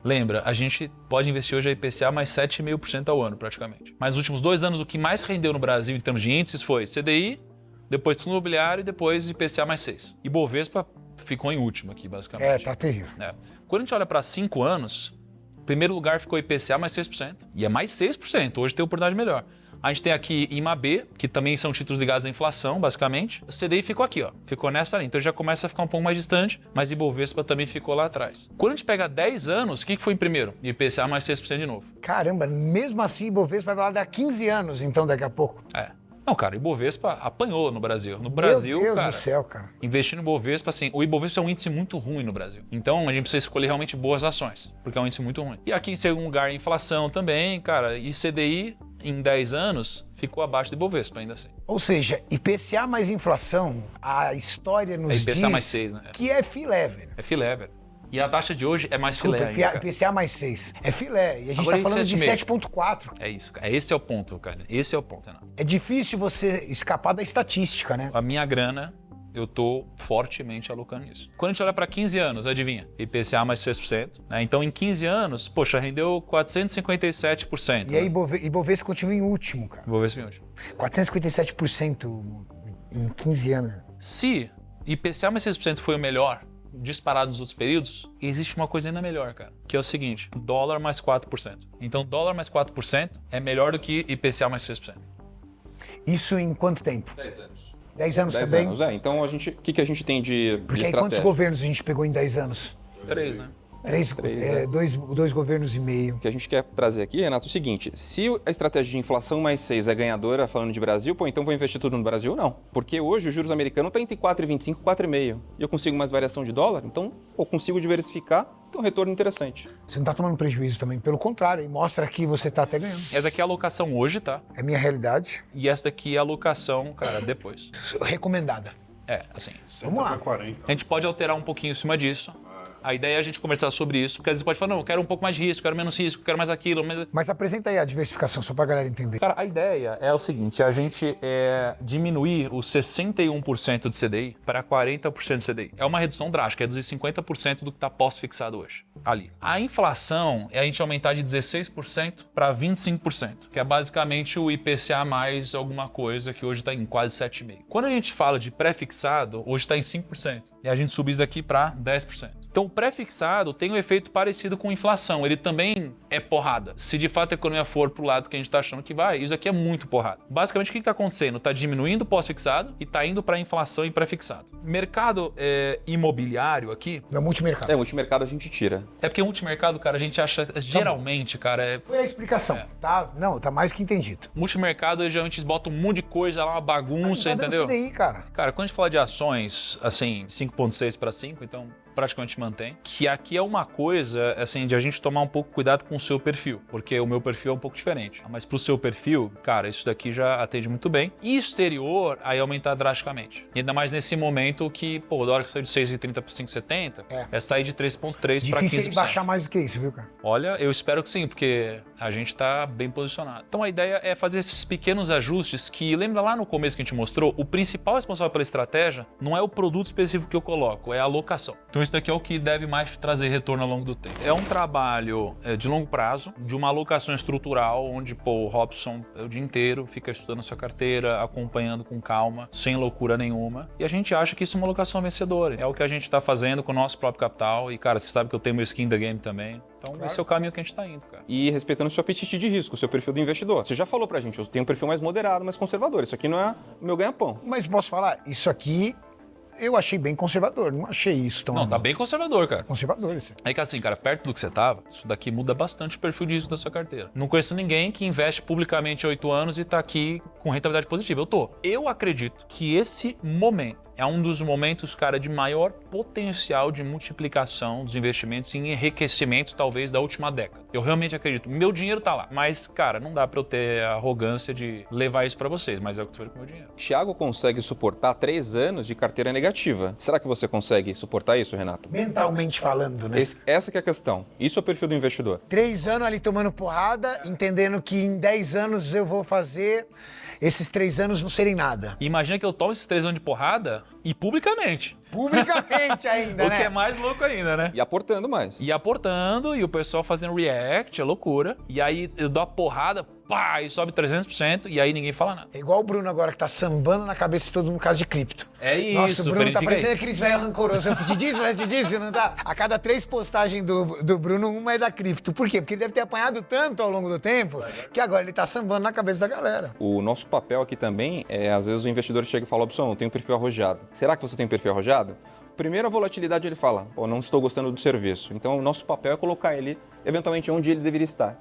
Lembra, a gente pode investir hoje a IPCA mais 7,5% ao ano, praticamente. Mas nos últimos 2 anos, o que mais rendeu no Brasil em termos de índices foi CDI, depois fundo imobiliário e depois IPCA mais 6. E Bovespa ficou em último aqui, basicamente. Tá terrível. Quando a gente olha para 5 anos, em primeiro lugar ficou IPCA mais 6%. E é mais 6%, hoje tem oportunidade melhor. A gente tem aqui IMAB, que também são títulos ligados à inflação, basicamente. O CDI ficou aqui, ó. Ficou nessa linha. Então já começa a ficar um pouco mais distante, mas Ibovespa também ficou lá atrás. Quando a gente pega 10 anos, o que foi em primeiro? IPCA mais 6% de novo. Caramba, mesmo assim, Ibovespa vai lá dar 15 anos, então, daqui a pouco. Não, cara, Ibovespa apanhou no Brasil. No Brasil, Brasil, Deus do céu, cara. Investir no Ibovespa, assim, o Ibovespa é um índice muito ruim no Brasil. Então, a gente precisa escolher realmente boas ações, porque é um índice muito ruim. E aqui, em segundo lugar, a inflação também, cara, e CDI, em 10 anos, ficou abaixo do Ibovespa, ainda assim. Ou seja, IPCA mais inflação, a história nos IPCA diz mais 6, né? Que é filé, velho. É filé, velho. E a taxa de hoje é mais filé ainda, cara. IPCA mais 6. É filé. E a gente Agora, tá falando de 7,5. 7,4. É isso, cara. Esse é o ponto, cara. Esse é o ponto, Renato. É difícil você escapar da estatística, né? A minha grana, eu tô fortemente alocando nisso. Quando a gente olha para 15 anos, adivinha? IPCA mais 6%. Né? Então, em 15 anos, poxa, rendeu 457%. E aí, Ibovespa continua em último, cara. Ibovespa em último. 457% em 15 anos. Se IPCA mais 6% foi o melhor, disparado nos outros períodos, existe uma coisa ainda melhor, cara, que é o seguinte, dólar mais 4%. Então, dólar mais 4% é melhor do que IPCA mais 6%. Isso em quanto tempo? 10 anos. 10 anos 10 também? anos, Então, o que a gente tem de Porque aí estratégia? quantos governos a gente pegou em 10 anos? 3, né? Dois governos e meio. O que a gente quer trazer aqui, Renato, é o seguinte, se a estratégia de inflação mais 6 é ganhadora, falando de Brasil, então vou investir tudo no Brasil? Não. Porque hoje os juros americanos estão entre 4,25 e 4,5. E eu consigo mais variação de dólar, então eu consigo diversificar, tem um retorno interessante. Você não está tomando prejuízo também, pelo contrário, mostra que você está até ganhando. Essa aqui é a alocação hoje, tá? É minha realidade. E essa daqui é a alocação, cara, depois. Recomendada. Assim. Vamos lá. 40. A gente pode alterar um pouquinho em cima disso. A ideia é a gente conversar sobre isso, porque às vezes pode falar, não, eu quero um pouco mais de risco, quero menos risco, quero mais aquilo. Mas apresenta aí a diversificação, só pra galera entender. Cara, a ideia é o seguinte, a gente diminuir os 61% de CDI para 40% de CDI. É uma redução drástica, é reduzir 50% do que está pós-fixado hoje, ali. A inflação é a gente aumentar de 16% para 25%, que é basicamente o IPCA mais alguma coisa, que hoje está em quase 7,5%. Quando a gente fala de pré-fixado, hoje está em 5%, e a gente subir isso daqui para 10%. Então, o pré-fixado tem um efeito parecido com inflação. Ele também é porrada. Se de fato a economia for pro lado que a gente está achando que vai, isso aqui é muito porrada. Basicamente, o que está acontecendo? Está diminuindo o pós-fixado e está indo para inflação e pré-fixado. Mercado imobiliário aqui... É multimercado. Multimercado a gente tira. É porque multimercado, cara, a gente acha... geralmente, cara... Foi a explicação, tá? Não, tá mais que entendido. Multimercado, geralmente eles botam um monte de coisa lá, uma bagunça, entendeu? CDI, cara. Cara, quando a gente fala de ações, assim, 5,6 para 5, então... praticamente mantém, que aqui é uma coisa, assim, de a gente tomar um pouco cuidado com o seu perfil, porque o meu perfil é um pouco diferente. Mas pro seu perfil, cara, isso daqui já atende muito bem. E exterior, aí aumentar drasticamente. E ainda mais nesse momento que, pô, o dólar que saiu de 6,30 para 5,70, é sair de 3,3 para 15%. Difícil ele baixar mais do que isso, viu, cara? Olha, eu espero que sim, porque a gente tá bem posicionado. Então a ideia é fazer esses pequenos ajustes que, lembra lá no começo que a gente mostrou, o principal responsável pela estratégia não é o produto específico que eu coloco, é a alocação. Então isso daqui é o que deve mais trazer retorno ao longo do tempo. É um trabalho de longo prazo, de uma alocação estrutural, onde, pô, o Robson o dia inteiro fica estudando a sua carteira, acompanhando com calma, sem loucura nenhuma. E a gente acha que isso é uma alocação vencedora. É o que a gente está fazendo com o nosso próprio capital. E, cara, você sabe que eu tenho meu skin in the game também. Então, claro, esse é o caminho que a gente está indo, cara. E respeitando o seu apetite de risco, o seu perfil do investidor. Você já falou pra gente, eu tenho um perfil mais moderado, mais conservador. Isso aqui não é o meu ganha-pão. Mas posso falar, isso aqui eu achei bem conservador, não achei isso tão... Não, tá bem conservador, cara. Conservador isso. É que assim, cara, perto do que você tava, isso daqui muda bastante o perfil de risco da sua carteira. Não conheço ninguém que investe publicamente há 8 anos e tá aqui com rentabilidade positiva. Eu acredito que esse momento é um dos momentos, cara, de maior potencial de multiplicação dos investimentos e enriquecimento, talvez, da última década. Eu realmente acredito. Meu dinheiro tá lá. Mas, cara, não dá pra eu ter a arrogância de levar isso pra vocês, mas é o que eu tô fazendo com o meu dinheiro. Thiago consegue suportar 3 anos de carteira negativa. Será que você consegue suportar isso, Renato? Mentalmente falando, né? Essa que é a questão. Isso é o perfil do investidor. 3 anos ali tomando porrada, entendendo que em 10 anos eu vou fazer esses 3 anos não serem nada. Imagina que eu tomo esses 3 anos de porrada E publicamente. Publicamente ainda, O né? que é mais louco ainda, né? E aportando mais. E aportando, e o pessoal fazendo react, é loucura. E aí eu dou a porrada, pá, e sobe 300%, e aí ninguém fala nada. É igual o Bruno agora que tá sambando na cabeça de todo mundo por causa de cripto. É isso, Nossa, o Bruno tá verifica aí. parecendo aqueles velhos rancorosos. Eu te disse, não tá? A cada 3 postagens do Bruno, uma é da cripto. Por quê? Porque ele deve ter apanhado tanto ao longo do tempo que agora ele tá sambando na cabeça da galera. O nosso papel aqui também é, às vezes o investidor chega e fala, Robson, eu tenho um perfil arrojado. Será que você tem um perfil arrojado? Primeiro a volatilidade ele fala, pô, não estou gostando do serviço. Então o nosso papel é colocar ele eventualmente onde ele deveria estar.